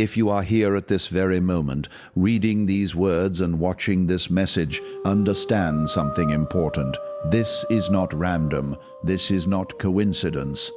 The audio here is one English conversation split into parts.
If you are here at this very moment, reading these words and watching this message, understand something important. This is not random. This is not coincidence.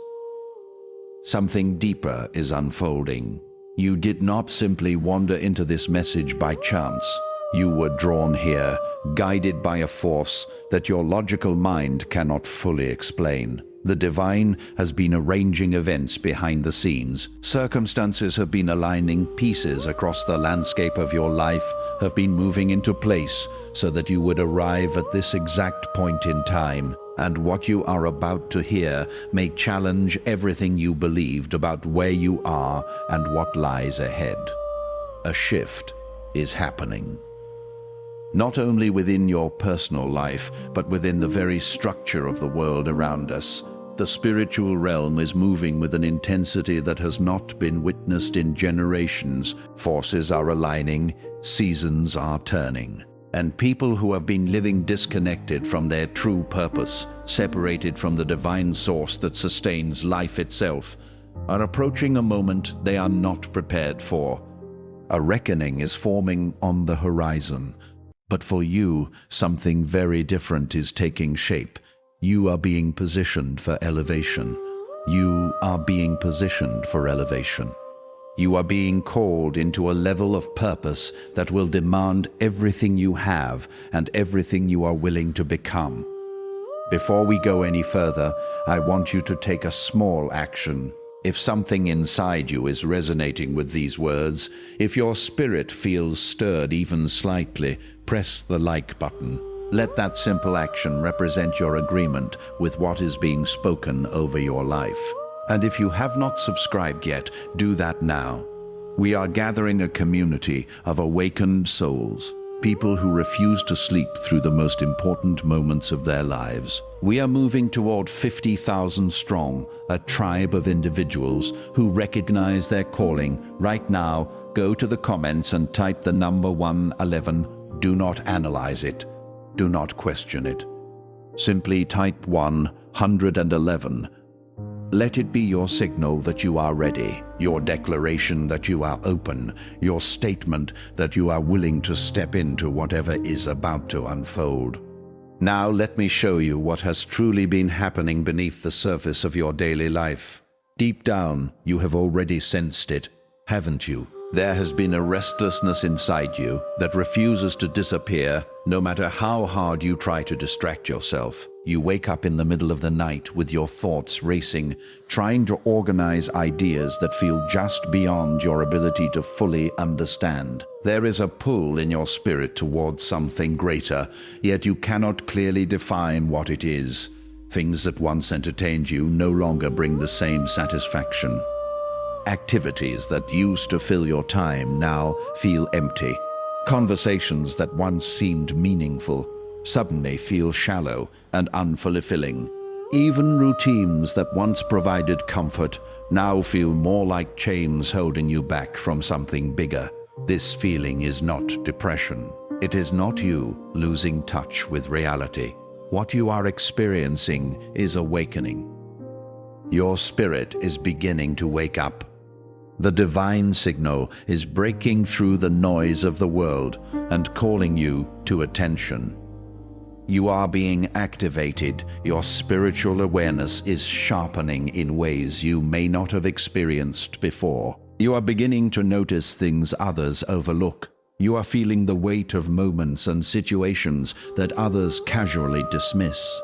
Something deeper is unfolding. You did not simply wander into this message by chance. You were drawn here, guided by a force that your logical mind cannot fully explain. The divine has been arranging events behind the scenes. Circumstances have been aligning, pieces across the landscape of your life have been moving into place so that you would arrive at this exact point in time. And what you are about to hear may challenge everything you believed about where you are and what lies ahead. A shift is happening. Not only within your personal life, but within the very structure of the world around us. The spiritual realm is moving with an intensity that has not been witnessed in generations. Forces are aligning, seasons are turning. And people who have been living disconnected from their true purpose, separated from the divine source that sustains life itself, are approaching a moment they are not prepared for. A reckoning is forming on the horizon. But for you, something very different is taking shape. You are being positioned for elevation. You are being positioned for elevation. You are being called into a level of purpose that will demand everything you have and everything you are willing to become. Before we go any further, I want you to take a small action. If something inside you is resonating with these words, if your spirit feels stirred even slightly, press the like button. Let that simple action represent your agreement with what is being spoken over your life. And if you have not subscribed yet, do that now. We are gathering a community of awakened souls, people who refuse to sleep through the most important moments of their lives. We are moving toward 50,000 strong, a tribe of individuals who recognize their calling. Right now, go to the comments and type the number 111. Do not analyze it. Do not question it. Simply type 111. Let it be your signal that you are ready, your declaration that you are open, your statement that you are willing to step into whatever is about to unfold. Now let me show you what has truly been happening beneath the surface of your daily life. Deep down, you have already sensed it, haven't you? There has been a restlessness inside you that refuses to disappear, no matter how hard you try to distract yourself. You wake up in the middle of the night with your thoughts racing, trying to organize ideas that feel just beyond your ability to fully understand. There is a pull in your spirit towards something greater, yet you cannot clearly define what it is. Things that once entertained you no longer bring the same satisfaction. Activities that used to fill your time now feel empty. Conversations that once seemed meaningful suddenly feel shallow and unfulfilling. Even routines that once provided comfort now feel more like chains holding you back from something bigger. This feeling is not depression. It is not you losing touch with reality. What you are experiencing is awakening. Your spirit is beginning to wake up. The divine signal is breaking through the noise of the world and calling you to attention. You are being activated. Your spiritual awareness is sharpening in ways you may not have experienced before. You are beginning to notice things others overlook. You are feeling the weight of moments and situations that others casually dismiss.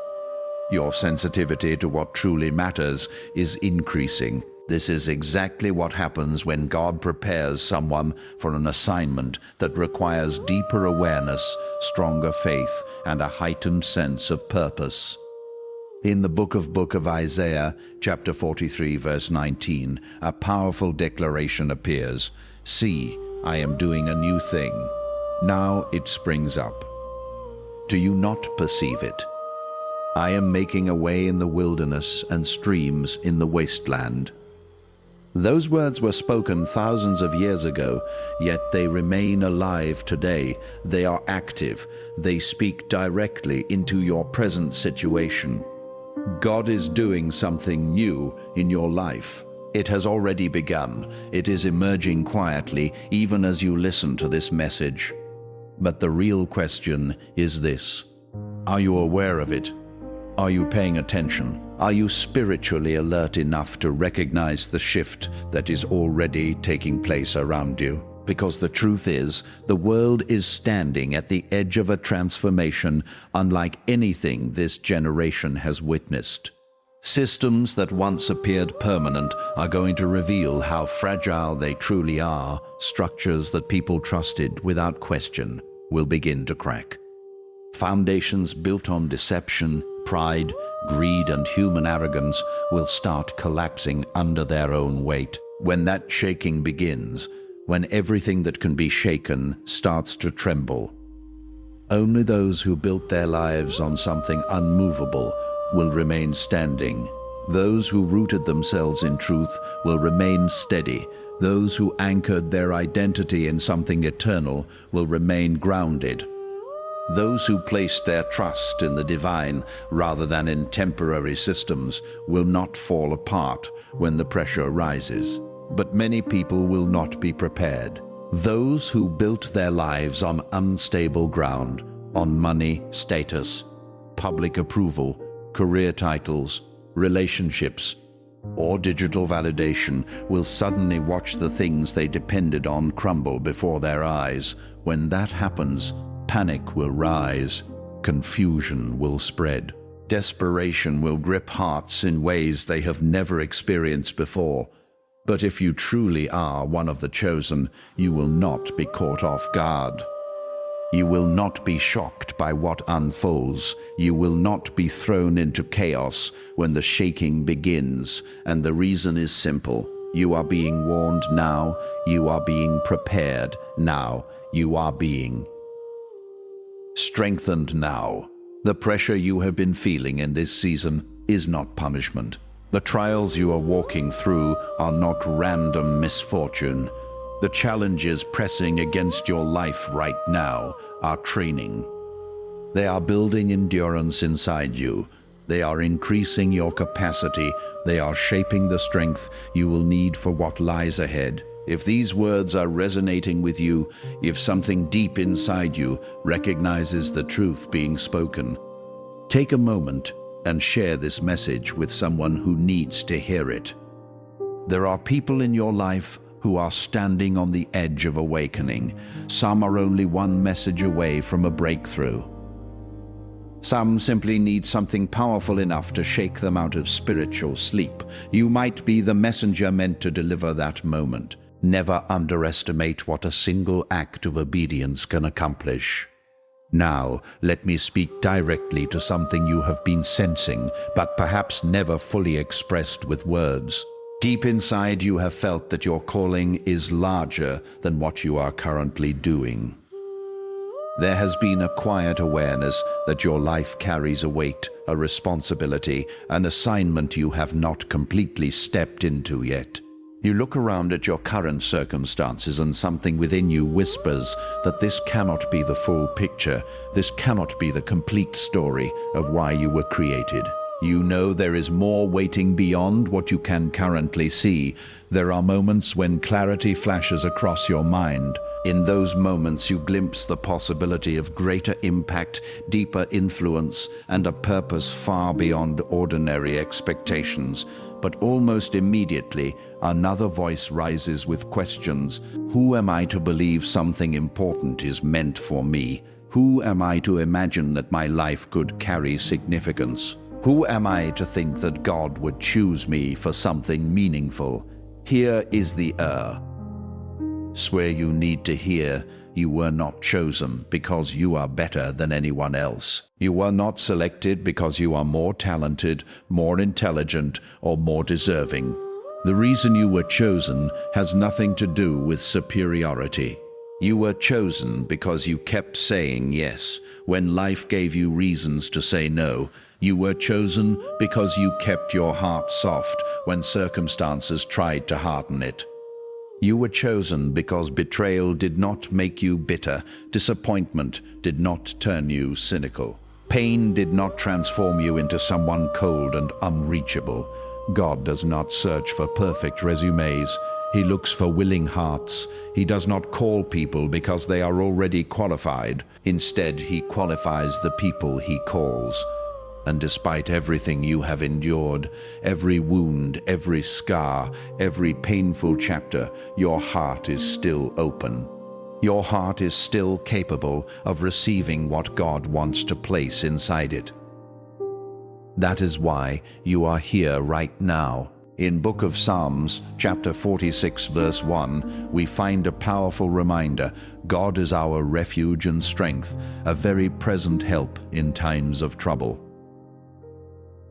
Your sensitivity to what truly matters is increasing. This is exactly what happens when God prepares someone for an assignment that requires deeper awareness, stronger faith, and a heightened sense of purpose. In the book of Isaiah, chapter 43, verse 19, a powerful declaration appears. See, I am doing a new thing. Now it springs up. Do you not perceive it? I am making a way in the wilderness and streams in the wasteland. Those words were spoken thousands of years ago, yet they remain alive today. They are active. They speak directly into your present situation. God is doing something new in your life. It has already begun. It is emerging quietly, even as you listen to this message. But the real question is this: are you aware of it? Are you paying attention? Are you spiritually alert enough to recognize the shift that is already taking place around you? Because the truth is, the world is standing at the edge of a transformation unlike anything this generation has witnessed. Systems that once appeared permanent are going to reveal how fragile they truly are. Structures that people trusted without question will begin to crack. Foundations built on deception, pride, greed, and human arrogance will start collapsing under their own weight. When that shaking begins, when everything that can be shaken starts to tremble, only those who built their lives on something unmovable will remain standing. Those who rooted themselves in truth will remain steady. Those who anchored their identity in something eternal will remain grounded. Those who placed their trust in the divine rather than in temporary systems will not fall apart when the pressure rises. But many people will not be prepared. Those who built their lives on unstable ground, on money, status, public approval, career titles, relationships, or digital validation will suddenly watch the things they depended on crumble before their eyes. When that happens, panic will rise, confusion will spread. Desperation will grip hearts in ways they have never experienced before. But if you truly are one of the chosen, you will not be caught off guard. You will not be shocked by what unfolds. You will not be thrown into chaos when the shaking begins. And the reason is simple. You are being warned now. You are being prepared now. You are being strengthened now. The pressure you have been feeling in this season is not punishment. The trials you are walking through are not random misfortune. The challenges pressing against your life right now are training. They are building endurance inside you. They are increasing your capacity. They are shaping the strength you will need for what lies ahead. If these words are resonating with you, if something deep inside you recognizes the truth being spoken, take a moment and share this message with someone who needs to hear it. There are people in your life who are standing on the edge of awakening. Some are only one message away from a breakthrough. Some simply need something powerful enough to shake them out of spiritual sleep. You might be the messenger meant to deliver that moment. Never underestimate what a single act of obedience can accomplish. Now, let me speak directly to something you have been sensing, but perhaps never fully expressed with words. Deep inside, you have felt that your calling is larger than what you are currently doing. There has been a quiet awareness that your life carries a weight, a responsibility, an assignment you have not completely stepped into yet. You look around at your current circumstances and something within you whispers that this cannot be the full picture, this cannot be the complete story of why you were created. You know there is more waiting beyond what you can currently see. There are moments when clarity flashes across your mind. In those moments you glimpse the possibility of greater impact, deeper influence, and a purpose far beyond ordinary expectations. But almost immediately, another voice rises with questions. Who am I to believe something important is meant for me? Who am I to imagine that my life could carry significance? Who am I to think that God would choose me for something meaningful? Here is the swear you need to hear. You were not chosen because you are better than anyone else. You were not selected because you are more talented, more intelligent, or more deserving. The reason you were chosen has nothing to do with superiority. You were chosen because you kept saying yes when life gave you reasons to say no. You were chosen because you kept your heart soft when circumstances tried to harden it. You were chosen because betrayal did not make you bitter, disappointment did not turn you cynical, pain did not transform you into someone cold and unreachable. God does not search for perfect resumes. He looks for willing hearts. He does not call people because they are already qualified. Instead, he qualifies the people he calls. And despite everything you have endured, every wound, every scar, every painful chapter, your heart is still open. Your heart is still capable of receiving what God wants to place inside it. That is why you are here right now. In Book of Psalms, chapter 46, verse 1, we find a powerful reminder: God is our refuge and strength, a very present help in times of trouble.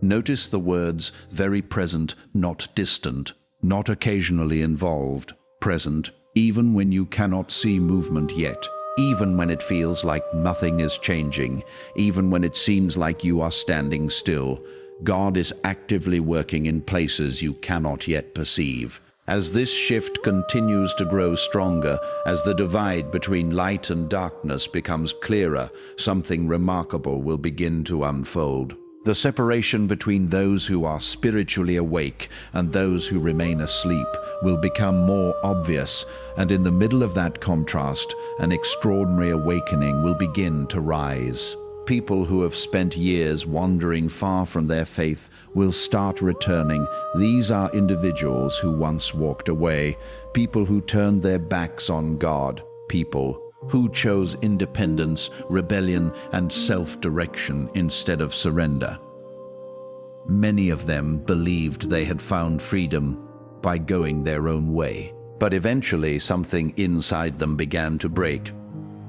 Notice the words very present, not distant, not occasionally involved, present, even when you cannot see movement yet, even when it feels like nothing is changing, even when it seems like you are standing still. God is actively working in places you cannot yet perceive. As this shift continues to grow stronger, as the divide between light and darkness becomes clearer, something remarkable will begin to unfold. The separation between those who are spiritually awake and those who remain asleep will become more obvious, and in the middle of that contrast, an extraordinary awakening will begin to rise. People who have spent years wandering far from their faith will start returning. These are individuals who once walked away, people who turned their backs on God, people who chose independence, rebellion, and self-direction instead of surrender. Many of them believed they had found freedom by going their own way, but eventually something inside them began to break.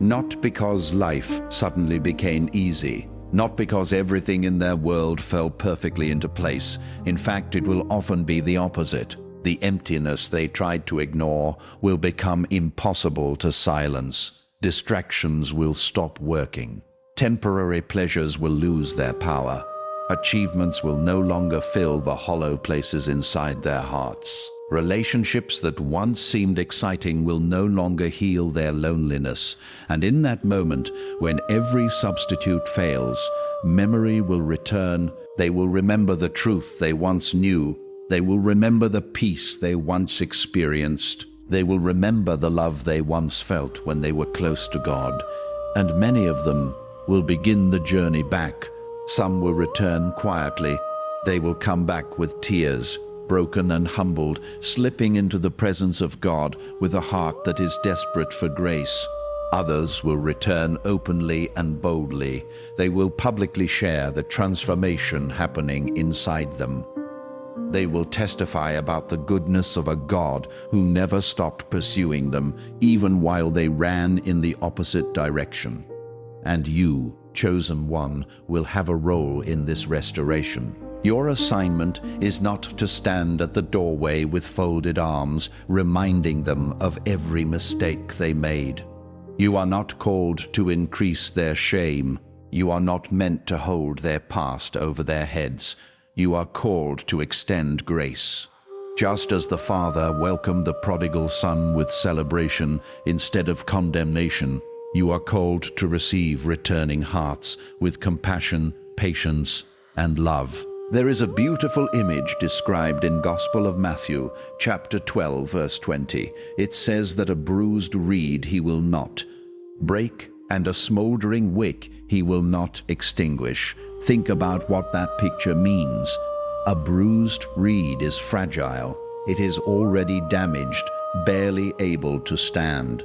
Not because life suddenly became easy, not because everything in their world fell perfectly into place. In fact, it will often be the opposite. The emptiness they tried to ignore will become impossible to silence. Distractions will stop working. Temporary pleasures will lose their power. Achievements will no longer fill the hollow places inside their hearts. Relationships that once seemed exciting will no longer heal their loneliness. And in that moment, when every substitute fails, memory will return. They will remember the truth they once knew. They will remember the peace they once experienced. They will remember the love they once felt when they were close to God. And many of them will begin the journey back. Some will return quietly. They will come back with tears, broken and humbled, slipping into the presence of God with a heart that is desperate for grace. Others will return openly and boldly. They will publicly share the transformation happening inside them. They will testify about the goodness of a God who never stopped pursuing them, even while they ran in the opposite direction. And you, chosen one, will have a role in this restoration. Your assignment is not to stand at the doorway with folded arms, reminding them of every mistake they made. You are not called to increase their shame. You are not meant to hold their past over their heads. You are called to extend grace. Just as the Father welcomed the prodigal son with celebration instead of condemnation, you are called to receive returning hearts with compassion, patience, and love. There is a beautiful image described in Gospel of Matthew, chapter 12, verse 20. It says that a bruised reed he will not break, and a smoldering wick he will not extinguish. Think about what that picture means. A bruised reed is fragile. It is already damaged, barely able to stand.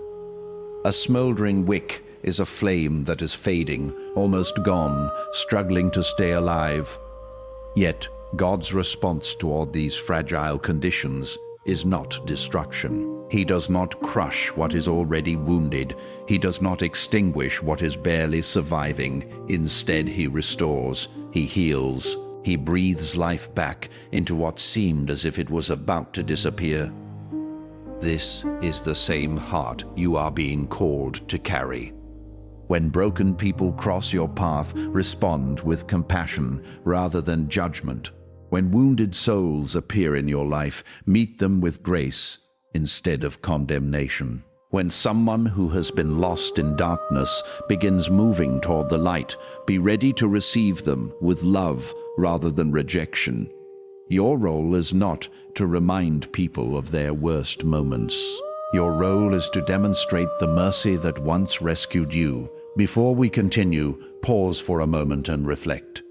A smoldering wick is a flame that is fading, almost gone, struggling to stay alive. Yet, God's response toward these fragile conditions is not destruction. He does not crush what is already wounded. He does not extinguish what is barely surviving. Instead, he restores, he heals, he breathes life back into what seemed as if it was about to disappear. This is the same heart you are being called to carry. When broken people cross your path, respond with compassion rather than judgment. When wounded souls appear in your life, meet them with grace instead of condemnation. When someone who has been lost in darkness begins moving toward the light, be ready to receive them with love rather than rejection. Your role is not to remind people of their worst moments. Your role is to demonstrate the mercy that once rescued you. Before we continue, pause for a moment and reflect.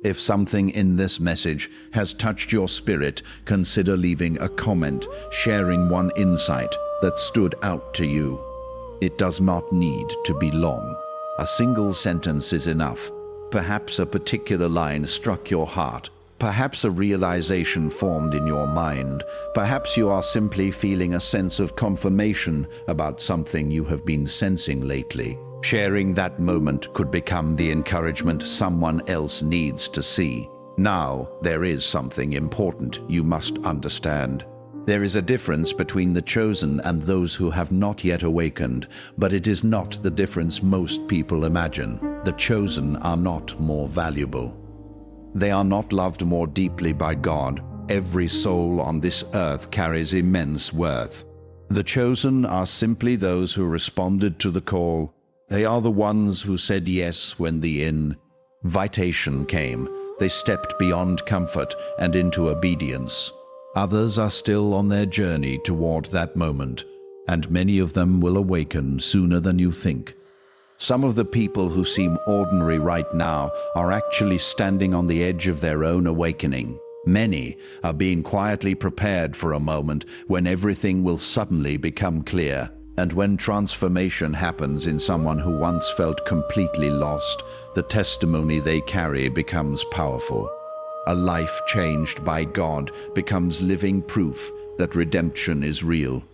If something in this message has touched your spirit, consider leaving a comment, sharing one insight that stood out to you. It does not need to be long. A single sentence is enough. Perhaps a particular line struck your heart. Perhaps a realization formed in your mind. Perhaps you are simply feeling a sense of confirmation about something you have been sensing lately. Sharing that moment could become the encouragement someone else needs to see. Now, there is something important you must understand. There is a difference between the chosen and those who have not yet awakened, but it is not the difference most people imagine. The chosen are not more valuable. They are not loved more deeply by God. Every soul on this earth carries immense worth. The chosen are simply those who responded to the call. They are the ones who said yes when the invitation came. They stepped beyond comfort and into obedience. Others are still on their journey toward that moment, and many of them will awaken sooner than you think. Some of the people who seem ordinary right now are actually standing on the edge of their own awakening. Many are being quietly prepared for a moment when everything will suddenly become clear. And when transformation happens in someone who once felt completely lost, the testimony they carry becomes powerful. A life changed by God becomes living proof that redemption is real.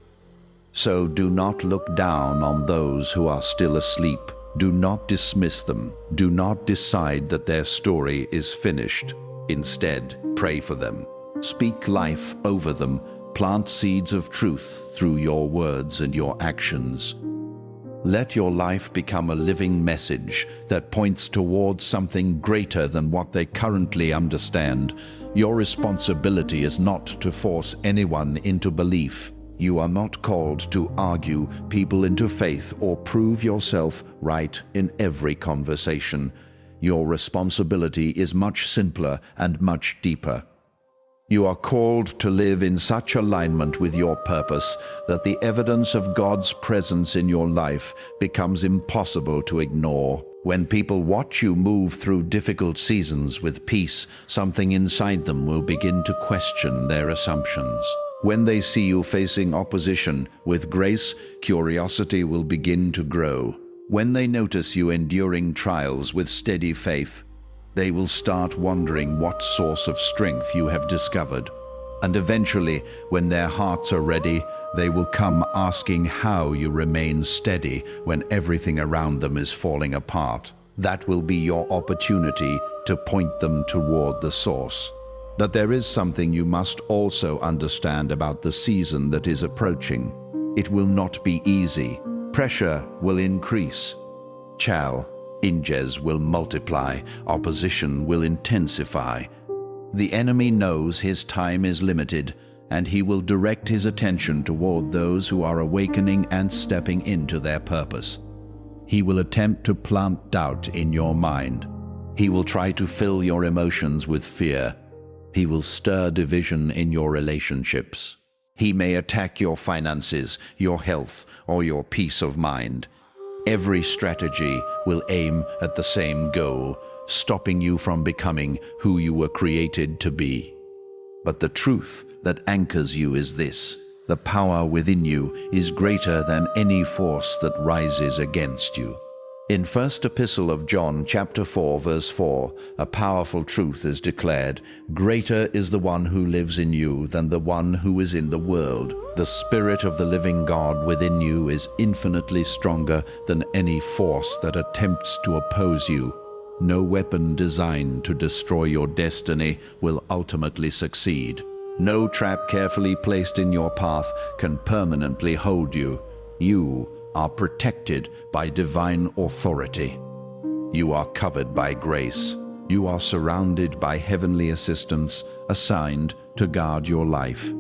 So do not look down on those who are still asleep. Do not dismiss them. Do not decide that their story is finished. Instead, pray for them. Speak life over them. Plant seeds of truth through your words and your actions. Let your life become a living message that points towards something greater than what they currently understand. Your responsibility is not to force anyone into belief. You are not called to argue people into faith or prove yourself right in every conversation. Your responsibility is much simpler and much deeper. You are called to live in such alignment with your purpose that the evidence of God's presence in your life becomes impossible to ignore. When people watch you move through difficult seasons with peace, something inside them will begin to question their assumptions. When they see you facing opposition with grace, curiosity will begin to grow. When they notice you enduring trials with steady faith, they will start wondering what source of strength you have discovered. And eventually, when their hearts are ready, they will come asking how you remain steady when everything around them is falling apart. That will be your opportunity to point them toward the source. But there is something you must also understand about the season that is approaching. It will not be easy. Pressure will increase. Challenges will multiply. Opposition will intensify. The enemy knows his time is limited, and he will direct his attention toward those who are awakening and stepping into their purpose. He will attempt to plant doubt in your mind. He will try to fill your emotions with fear. He will stir division in your relationships. He may attack your finances, your health, or your peace of mind. Every strategy will aim at the same goal, stopping you from becoming who you were created to be. But the truth that anchors you is this: the power within you is greater than any force that rises against you. In First Epistle of John, chapter 4, verse 4, a powerful truth is declared: "Greater is the one who lives in you than the one who is in the world." The Spirit of the living God within you is infinitely stronger than any force that attempts to oppose you. No weapon designed to destroy your destiny will ultimately succeed. No trap carefully placed in your path can permanently hold you. You are protected by divine authority. You are covered by grace. You are surrounded by heavenly assistance assigned to guard your life.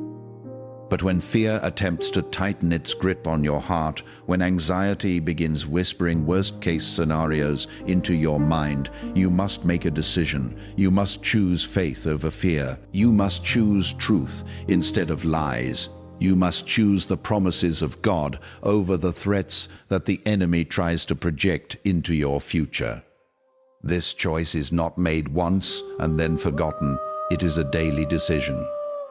But when fear attempts to tighten its grip on your heart, when anxiety begins whispering worst-case scenarios into your mind, you must make a decision. You must choose faith over fear. You must choose truth instead of lies. You must choose the promises of God over the threats that the enemy tries to project into your future. This choice is not made once and then forgotten. It is a daily decision.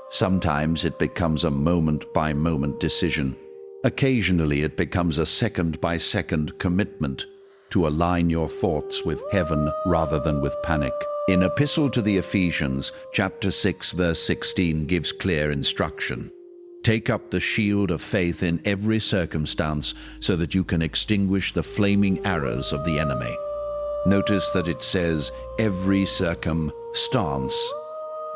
Sometimes it becomes a moment-by-moment decision. Occasionally it becomes a second-by-second commitment to align your thoughts with heaven rather than with panic. In Epistle to the Ephesians, chapter 6, verse 16 gives clear instruction. Take up the shield of faith in every circumstance so that you can extinguish the flaming arrows of the enemy. Notice that it says every circumstance.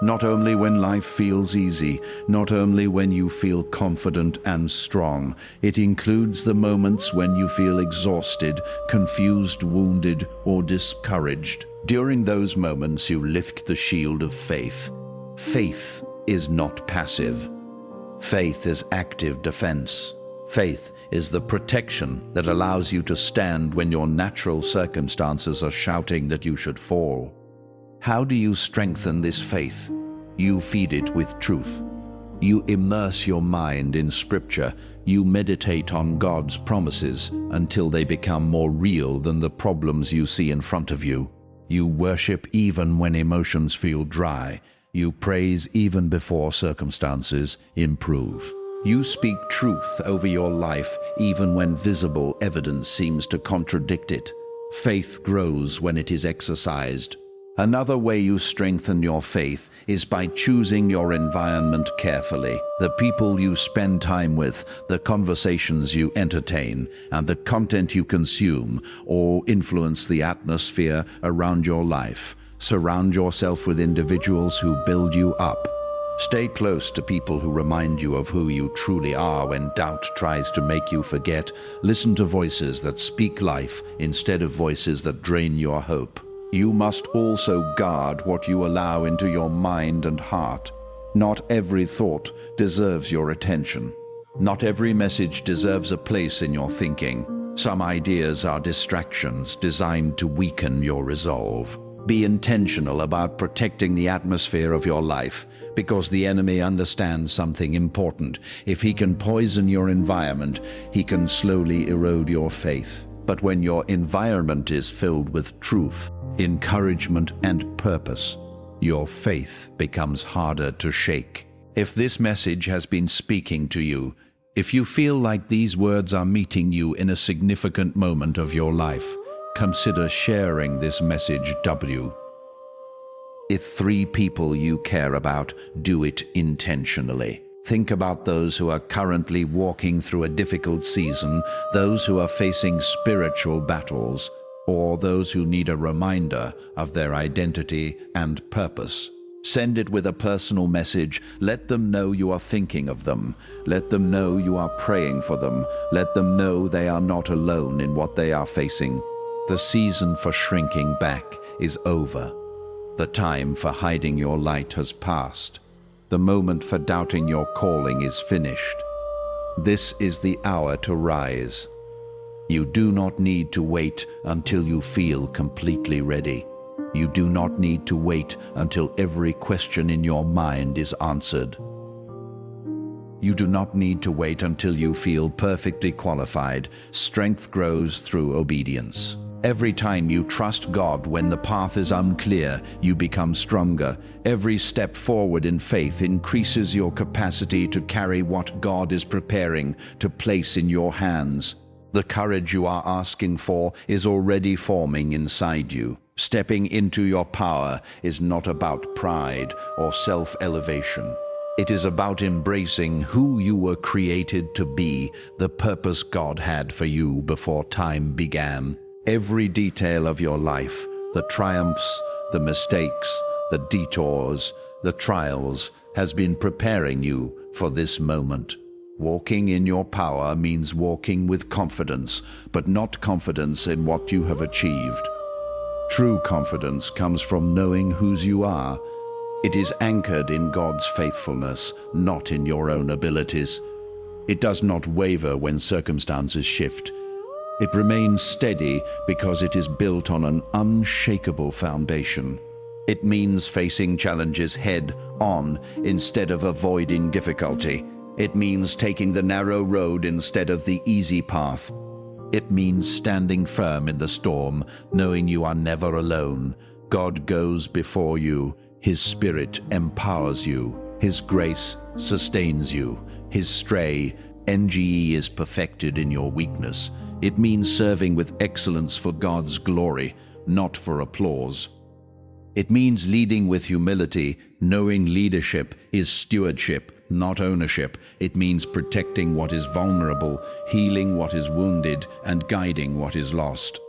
Not only when life feels easy, not only when you feel confident and strong. It includes the moments when you feel exhausted, confused, wounded, or discouraged. During those moments, you lift the shield of faith. Faith is not passive. Faith is active defense. Faith is the protection that allows you to stand when your natural circumstances are shouting that you should fall. How do you strengthen this faith? You feed it with truth. You immerse your mind in Scripture. You meditate on God's promises until they become more real than the problems you see in front of you. You worship even when emotions feel dry. You praise even before circumstances improve. You speak truth over your life even when visible evidence seems to contradict it. Faith grows when it is exercised. Another way you strengthen your faith is by choosing your environment carefully. The people you spend time with, the conversations you entertain, and the content you consume all influence the atmosphere around your life. Surround yourself with individuals who build you up. Stay close to people who remind you of who you truly are when doubt tries to make you forget. Listen to voices that speak life instead of voices that drain your hope. You must also guard what you allow into your mind and heart. Not every thought deserves your attention. Not every message deserves a place in your thinking. Some ideas are distractions designed to weaken your resolve. Be intentional about protecting the atmosphere of your life, because the enemy understands something important. If he can poison your environment, he can slowly erode your faith. But when your environment is filled with truth, encouragement, and purpose, your faith becomes harder to shake. If this message has been speaking to you, if you feel like these words are meeting you in a significant moment of your life, consider sharing this message. If 3 people you care about, do it intentionally. Think about those who are currently walking through a difficult season, those who are facing spiritual battles, or those who need a reminder of their identity and purpose. Send it with a personal message. Let them know you are thinking of them. Let them know you are praying for them. Let them know they are not alone in what they are facing. The season for shrinking back is over. The time for hiding your light has passed. The moment for doubting your calling is finished. This is the hour to rise. You do not need to wait until you feel completely ready. You do not need to wait until every question in your mind is answered. You do not need to wait until you feel perfectly qualified. Strength grows through obedience. Every time you trust God when the path is unclear, you become stronger. Every step forward in faith increases your capacity to carry what God is preparing to place in your hands. The courage you are asking for is already forming inside you. Stepping into your power is not about pride or self-elevation. It is about embracing who you were created to be, the purpose God had for you before time began. Every detail of your life, the triumphs, the mistakes, the detours, the trials, has been preparing you for this moment. Walking in your power means walking with confidence, but not confidence in what you have achieved. True confidence comes from knowing whose you are. It is anchored in God's faithfulness, not in your own abilities. It does not waver when circumstances shift. It remains steady because it is built on an unshakable foundation. It means facing challenges head on instead of avoiding difficulty. It means taking the narrow road instead of the easy path. It means standing firm in the storm, knowing you are never alone. God goes before you. His Spirit empowers you. His grace sustains you. His NGE is perfected in your weakness. It means serving with excellence for God's glory, not for applause. It means leading with humility, knowing leadership is stewardship, not ownership. It means protecting what is vulnerable, healing what is wounded, and guiding what is lost.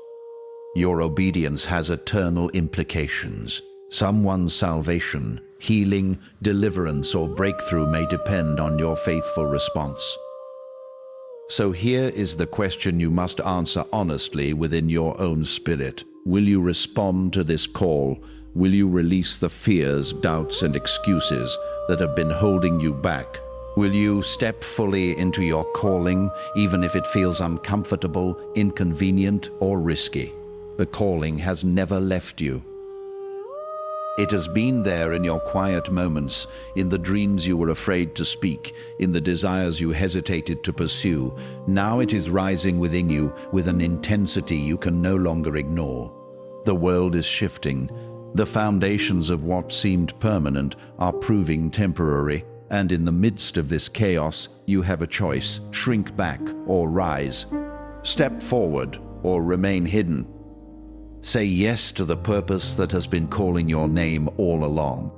Your obedience has eternal implications. Someone's salvation, healing, deliverance, or breakthrough may depend on your faithful response. So here is the question you must answer honestly within your own spirit. Will you respond to this call? Will you release the fears, doubts, and excuses that have been holding you back? Will you step fully into your calling, even if it feels uncomfortable, inconvenient, or risky? The calling has never left you. It has been there in your quiet moments, in the dreams you were afraid to speak, in the desires you hesitated to pursue. Now it is rising within you with an intensity you can no longer ignore. The world is shifting. The foundations of what seemed permanent are proving temporary. And in the midst of this chaos, you have a choice: shrink back or rise. Step forward or remain hidden. Say yes to the purpose that has been calling your name all along.